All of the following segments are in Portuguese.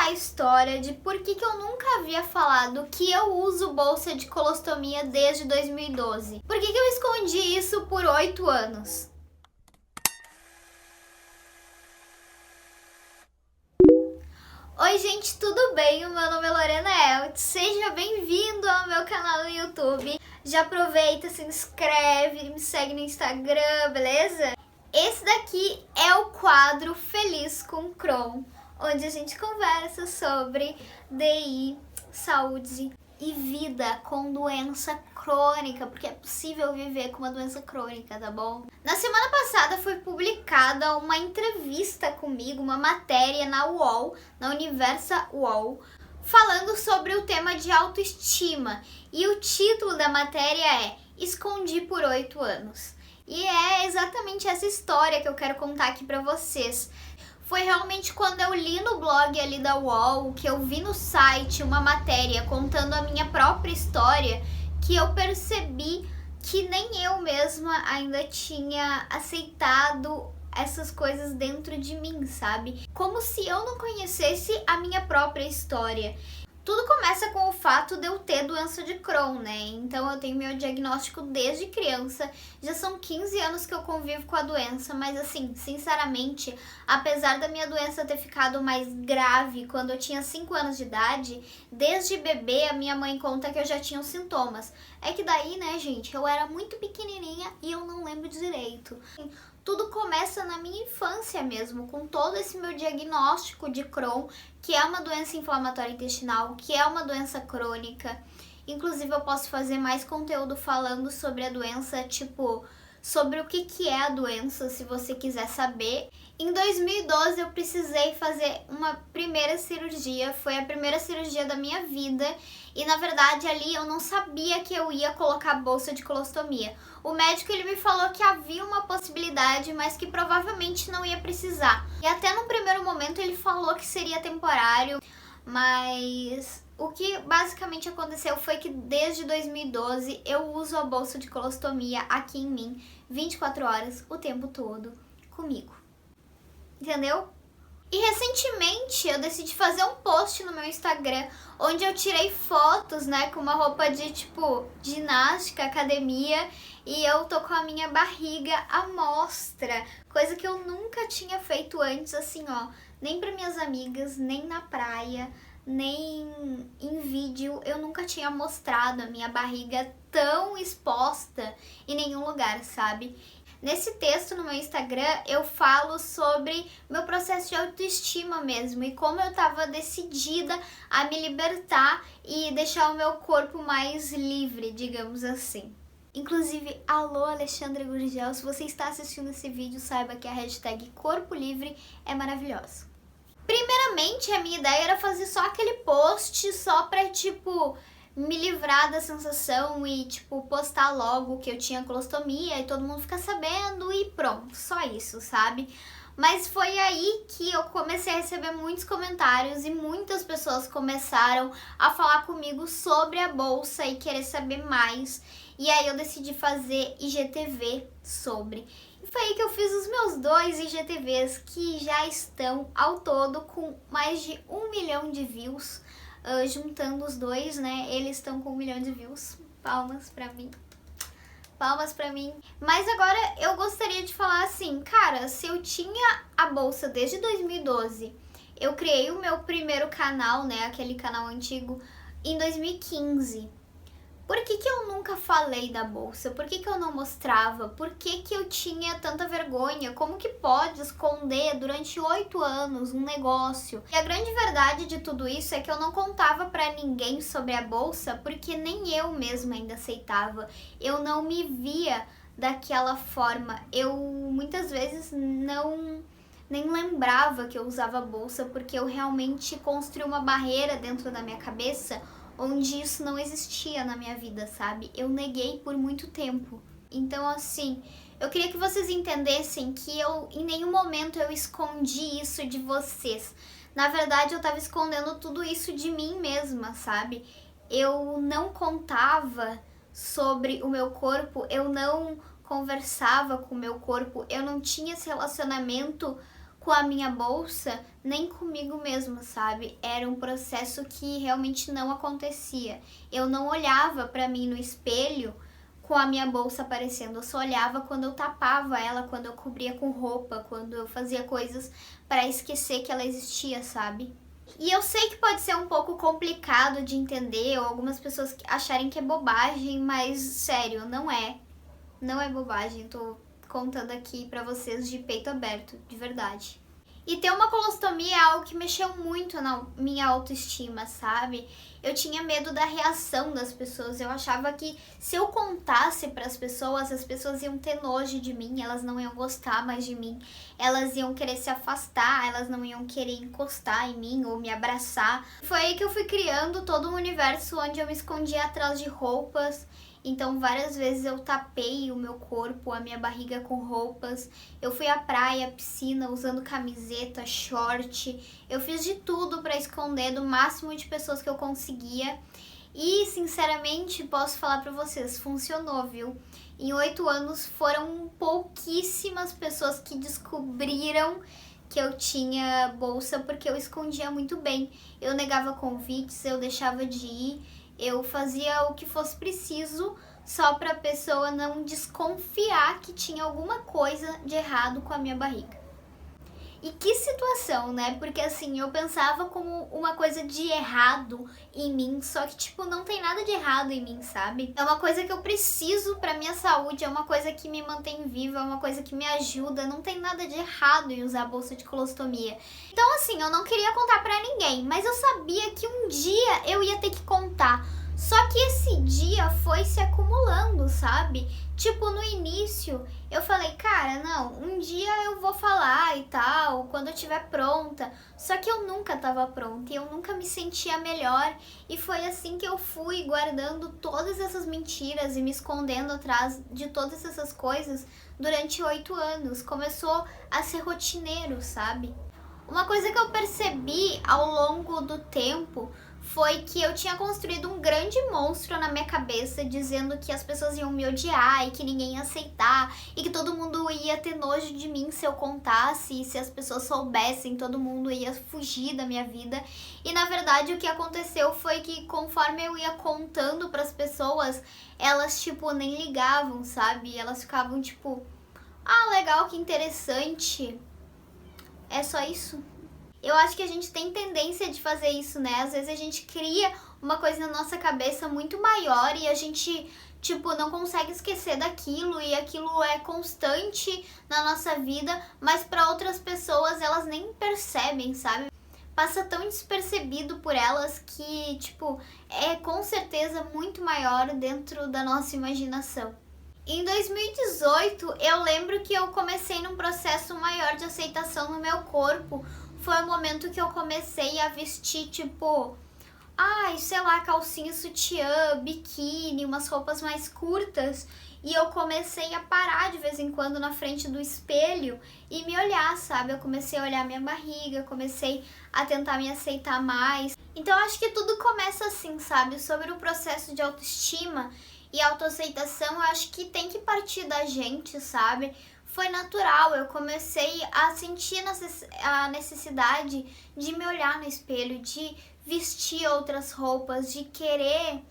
a história de por que eu nunca havia falado que eu uso bolsa de colostomia desde 2012. Por que eu escondi isso por 8 anos? Oi gente, tudo bem? O meu nome é Lorena Eltz, seja bem-vindo ao meu canal no YouTube. Já aproveita, se inscreve, me segue no Instagram, beleza? Esse daqui é o quadro Feliz com Crohn, onde a gente conversa sobre DI, saúde e vida com doença crônica, porque é possível viver com uma doença crônica, tá bom? Na semana passada foi publicada uma entrevista comigo, uma matéria na UOL, na Universa UOL, falando sobre o tema de autoestima. E o título da matéria é Escondi por 8 anos. E é exatamente essa história que eu quero contar aqui pra vocês. Foi realmente quando eu li no blog ali da UOL, que eu vi no site uma matéria contando a minha própria história, que eu percebi que nem eu mesma ainda tinha aceitado essas coisas dentro de mim, sabe? Como se eu não conhecesse a minha própria história. Tudo começa com o fato de eu ter doença de Crohn, né? Então eu tenho meu diagnóstico desde criança, já são 15 anos que eu convivo com a doença, mas assim, sinceramente, apesar da minha doença ter ficado mais grave quando eu tinha 5 anos de idade, desde bebê a minha mãe conta que eu já tinha os sintomas. É que daí, né, gente, eu era muito pequenininha e eu não lembro direito. Tudo começa na minha infância mesmo, com todo esse meu diagnóstico de Crohn, que é uma doença inflamatória intestinal, que é uma doença crônica. Inclusive eu posso fazer mais conteúdo falando sobre a doença, tipo, sobre o que é a doença, se você quiser saber. Em 2012 eu precisei fazer uma primeira cirurgia, foi a primeira cirurgia da minha vida e na verdade ali eu não sabia que eu ia colocar bolsa de colostomia. O médico ele me falou que havia uma possibilidade, mas que provavelmente não ia precisar. E até no primeiro momento ele falou que seria temporário, mas o que basicamente aconteceu foi que desde 2012 eu uso a bolsa de colostomia aqui em mim 24 horas, o tempo todo, comigo. Entendeu? E recentemente eu decidi fazer um post no meu Instagram onde eu tirei fotos, né, com uma roupa de tipo ginástica, academia, e eu tô com a minha barriga à mostra, coisa que eu nunca tinha feito antes, assim, ó, nem para minhas amigas, nem na praia, nem em vídeo, eu nunca tinha mostrado a minha barriga tão exposta em nenhum lugar, sabe? Nesse texto no meu Instagram eu falo sobre meu processo de autoestima mesmo e como eu tava decidida a me libertar e deixar o meu corpo mais livre, digamos assim. Inclusive, alô Alexandra Gurgel, se você está assistindo esse vídeo, saiba que a hashtag Corpo Livre é maravilhosa. Primeiramente, a minha ideia era fazer só aquele post só pra, tipo, me livrar da sensação e, tipo, postar logo que eu tinha colostomia e todo mundo ficar sabendo e pronto, só isso, sabe? Mas foi aí que eu comecei a receber muitos comentários e muitas pessoas começaram a falar comigo sobre a bolsa e querer saber mais. E aí eu decidi fazer IGTV sobre. E foi aí que eu fiz os meus 2 IGTVs que já estão ao todo com mais de 1 milhão de views. Juntando os dois, né, eles estão com 1 milhão de views. Palmas pra mim. Palmas pra mim. Mas agora eu gostaria de falar assim, cara, se eu tinha a bolsa desde 2012, eu criei o meu primeiro canal, né, aquele canal antigo, em 2015. Por que eu nunca falei da bolsa? Por que eu não mostrava? Por que eu tinha tanta vergonha? Como que pode esconder durante 8 anos um negócio? E a grande verdade de tudo isso é que eu não contava pra ninguém sobre a bolsa porque nem eu mesma ainda aceitava. Eu não me via daquela forma. Eu muitas vezes nem lembrava que eu usava bolsa porque eu realmente construí uma barreira dentro da minha cabeça onde isso não existia na minha vida, sabe? Eu neguei por muito tempo. Então, assim, eu queria que vocês entendessem que em nenhum momento eu escondi isso de vocês. Na verdade, eu tava escondendo tudo isso de mim mesma, sabe? Eu não contava sobre o meu corpo, eu não conversava com o meu corpo, eu não tinha esse relacionamento com a minha bolsa, nem comigo mesma, sabe? Era um processo que realmente não acontecia. Eu não olhava pra mim no espelho com a minha bolsa aparecendo. Eu só olhava quando eu tapava ela, quando eu cobria com roupa, quando eu fazia coisas para esquecer que ela existia, sabe? E eu sei que pode ser um pouco complicado de entender, ou algumas pessoas acharem que é bobagem, mas sério, não é. Não é bobagem, tô contando aqui pra vocês de peito aberto, de verdade. E ter uma colostomia é algo que mexeu muito na minha autoestima, sabe? Eu tinha medo da reação das pessoas. Eu achava que se eu contasse para as pessoas iam ter nojo de mim, elas não iam gostar mais de mim, elas iam querer se afastar, elas não iam querer encostar em mim ou me abraçar. Foi aí que eu fui criando todo um universo onde eu me escondia atrás de roupas. Então, várias vezes eu tapei o meu corpo, a minha barriga com roupas. Eu fui à praia, à piscina, usando camiseta, short. Eu fiz de tudo para esconder do máximo de pessoas que eu conseguia. E, sinceramente, posso falar para vocês, funcionou, viu? Em 8 anos foram pouquíssimas pessoas que descobriram que eu tinha bolsa porque eu escondia muito bem. Eu negava convites, eu deixava de ir. Eu fazia o que fosse preciso só para a pessoa não desconfiar que tinha alguma coisa de errado com a minha barriga. E que situação, né? Porque assim, eu pensava como uma coisa de errado em mim, só que tipo, não tem nada de errado em mim, sabe? É uma coisa que eu preciso pra minha saúde, é uma coisa que me mantém viva, é uma coisa que me ajuda, não tem nada de errado em usar a bolsa de colostomia. Então assim, eu não queria contar pra ninguém, mas eu sabia que um dia eu ia ter que contar. Só que esse dia foi se acumulando, sabe? Tipo, no início, eu falei, cara, não, um dia eu vou falar e tal, quando eu estiver pronta. Só que eu nunca estava pronta e eu nunca me sentia melhor. E foi assim que eu fui guardando todas essas mentiras e me escondendo atrás de todas essas coisas durante 8 anos. Começou a ser rotineiro, sabe? Uma coisa que eu percebi ao longo do tempo foi que eu tinha construído um grande monstro na minha cabeça, dizendo que as pessoas iam me odiar e que ninguém ia aceitar e que todo mundo ia ter nojo de mim se eu contasse, e se as pessoas soubessem, todo mundo ia fugir da minha vida. E na verdade o que aconteceu foi que conforme eu ia contando para as pessoas, elas tipo nem ligavam, sabe? Elas ficavam tipo, ah, legal, que interessante. É só isso. Eu acho que a gente tem tendência de fazer isso, né? Às vezes a gente cria uma coisa na nossa cabeça muito maior e a gente, tipo, não consegue esquecer daquilo e aquilo é constante na nossa vida, mas para outras pessoas elas nem percebem, sabe? Passa tão despercebido por elas que, tipo, é com certeza muito maior dentro da nossa imaginação. Em 2018, eu lembro que eu comecei num processo maior de aceitação no meu corpo. Foi o momento que eu comecei a vestir, tipo, ai, sei lá, calcinha, sutiã, biquíni, umas roupas mais curtas. E eu comecei a parar de vez em quando na frente do espelho e me olhar, sabe? Eu comecei a olhar minha barriga, comecei a tentar me aceitar mais. Então, acho que tudo começa assim, sabe? Sobre o processo de autoestima e autoaceitação, eu acho que tem que partir da gente, sabe? Foi natural, eu comecei a sentir a necessidade de me olhar no espelho, de vestir outras roupas, de querer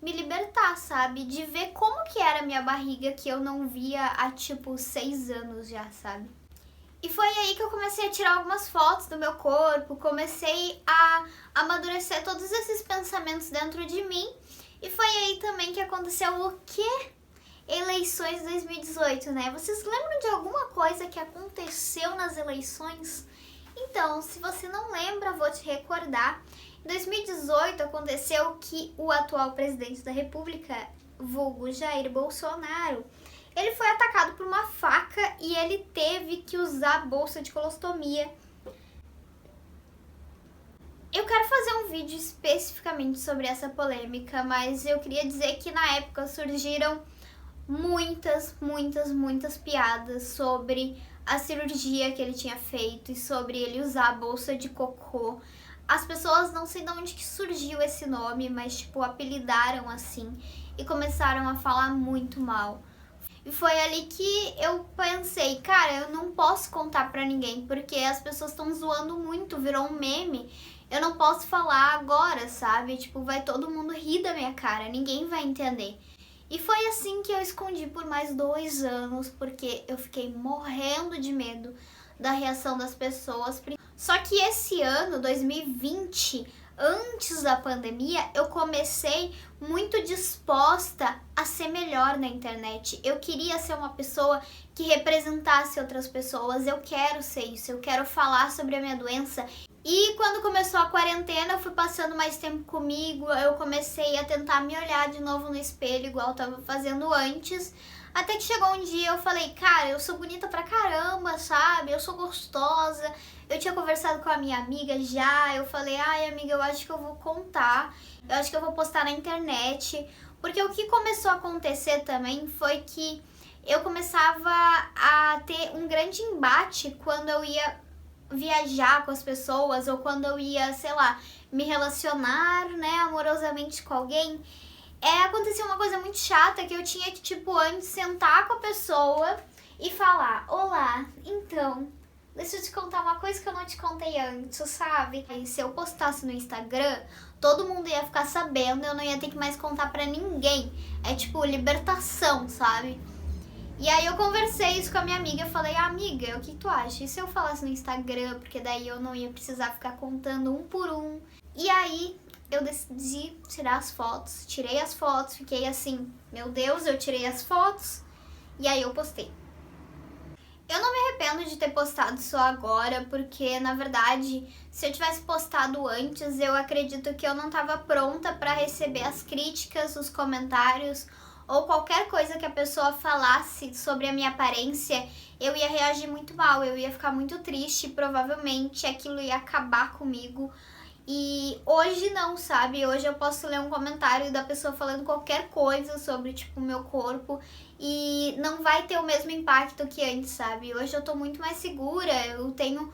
me libertar, sabe? De ver como que era a minha barriga que eu não via há tipo 6 anos já, sabe? E foi aí que eu comecei a tirar algumas fotos do meu corpo, comecei a amadurecer todos esses pensamentos dentro de mim. E foi aí também que aconteceu o quê? Eleições 2018, né? Vocês lembram de alguma coisa que aconteceu nas eleições? Então, se você não lembra, vou te recordar. Em 2018 aconteceu que o atual presidente da República, vulgo Jair Bolsonaro, ele foi atacado por uma faca e ele teve que usar bolsa de colostomia. Eu quero fazer um vídeo especificamente sobre essa polêmica, mas eu queria dizer que na época surgiram muitas piadas sobre a cirurgia que ele tinha feito e sobre ele usar a bolsa de cocô. As pessoas, não sei de onde que surgiu esse nome, mas tipo, apelidaram assim e começaram a falar muito mal. E foi ali que eu pensei, cara, eu não posso contar pra ninguém, porque as pessoas estão zoando muito, virou um meme. Eu não posso falar agora, sabe? Tipo, vai todo mundo rir da minha cara, ninguém vai entender. E foi assim que eu escondi por mais 2 anos, porque eu fiquei morrendo de medo da reação das pessoas. Só que esse ano, 2020, antes da pandemia, eu comecei muito disposta a ser melhor na internet. Eu queria ser uma pessoa que representasse outras pessoas. Eu quero ser isso, eu quero falar sobre a minha doença. E quando começou a quarentena, eu fui passando mais tempo comigo, eu comecei a tentar me olhar de novo no espelho, igual eu tava fazendo antes. Até que chegou um dia eu falei, cara, eu sou bonita pra caramba, sabe? Eu sou gostosa. Eu tinha conversado com a minha amiga já, eu falei, ai amiga, eu acho que eu vou contar, eu acho que eu vou postar na internet. Porque o que começou a acontecer também foi que eu começava a ter um grande embate quando eu ia viajar com as pessoas ou quando eu ia, sei lá, me relacionar, né, amorosamente com alguém. Acontecia uma coisa muito chata que eu tinha que, tipo, antes sentar com a pessoa e falar, olá, então, deixa eu te contar uma coisa que eu não te contei antes, sabe? E se eu postasse no Instagram, todo mundo ia ficar sabendo, eu não ia ter que mais contar pra ninguém. É tipo libertação, sabe? E aí eu conversei isso com a minha amiga, eu falei, amiga, o que tu acha? E se eu falasse no Instagram, porque daí eu não ia precisar ficar contando um por um. E aí eu decidi tirar as fotos, tirei as fotos, fiquei assim, meu Deus, eu tirei as fotos, e aí eu postei. Eu não me arrependo de ter postado só agora, porque na verdade, se eu tivesse postado antes, eu acredito que eu não estava pronta para receber as críticas, os comentários, ou qualquer coisa que a pessoa falasse sobre a minha aparência, eu ia reagir muito mal, eu ia ficar muito triste, provavelmente aquilo ia acabar comigo. E hoje não, sabe? Hoje eu posso ler um comentário da pessoa falando qualquer coisa sobre, tipo, o meu corpo e não vai ter o mesmo impacto que antes, sabe? Hoje eu tô muito mais segura, eu tenho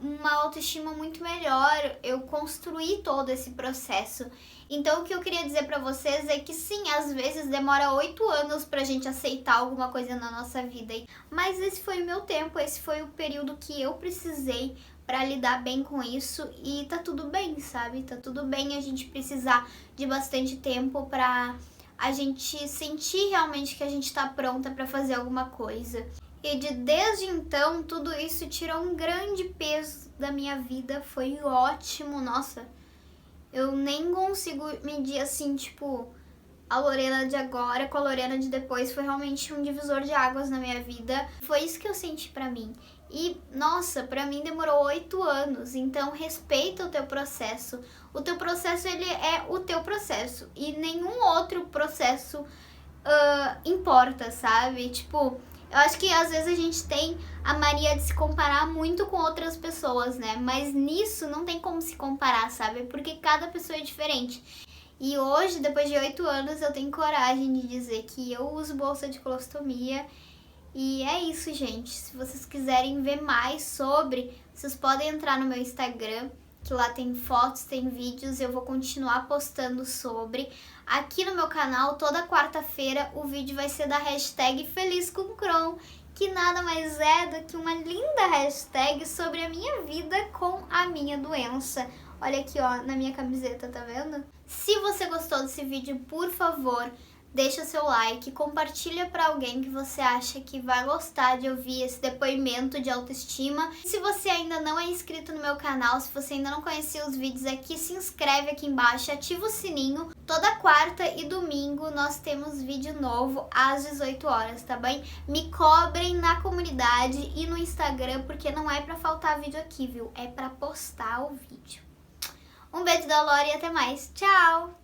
uma autoestima muito melhor, eu construí todo esse processo. Então o que eu queria dizer pra vocês é que sim, às vezes demora 8 anos pra gente aceitar alguma coisa na nossa vida, mas esse foi o meu tempo, esse foi o período que eu precisei pra lidar bem com isso e tá tudo bem, sabe? Tá tudo bem a gente precisar de bastante tempo pra a gente sentir realmente que a gente tá pronta pra fazer alguma coisa. E desde então, tudo isso tirou um grande peso da minha vida, foi ótimo, nossa. Eu nem consigo medir assim, tipo, a Lorena de agora com a Lorena de depois, foi realmente um divisor de águas na minha vida. Foi isso que eu senti pra mim. E, nossa, pra mim demorou 8 anos, então respeita o teu processo. O teu processo, ele é o teu processo e nenhum outro processo importa, sabe? Tipo, eu acho que às vezes a gente tem a mania de se comparar muito com outras pessoas, né? Mas nisso não tem como se comparar, sabe? Porque cada pessoa é diferente. E hoje, depois de 8 anos, eu tenho coragem de dizer que eu uso bolsa de colostomia. E é isso, gente. Se vocês quiserem ver mais sobre, vocês podem entrar no meu Instagram, que lá tem fotos, tem vídeos, eu vou continuar postando sobre. Aqui no meu canal, toda quarta-feira, o vídeo vai ser da hashtag Feliz com Crohn, que nada mais é do que uma linda hashtag sobre a minha vida com a minha doença. Olha aqui, ó, na minha camiseta, tá vendo? Se você gostou desse vídeo, por favor, deixa seu like, compartilha para alguém que você acha que vai gostar de ouvir esse depoimento de autoestima. Se você ainda não é inscrito no meu canal, se você ainda não conhecia os vídeos aqui, se inscreve aqui embaixo, ativa o sininho. Toda quarta e domingo nós temos vídeo novo às 18 horas, tá bem? Me cobrem na comunidade e no Instagram, porque não é para faltar vídeo aqui, viu? É para postar o vídeo. Um beijo da Lore e até mais. Tchau!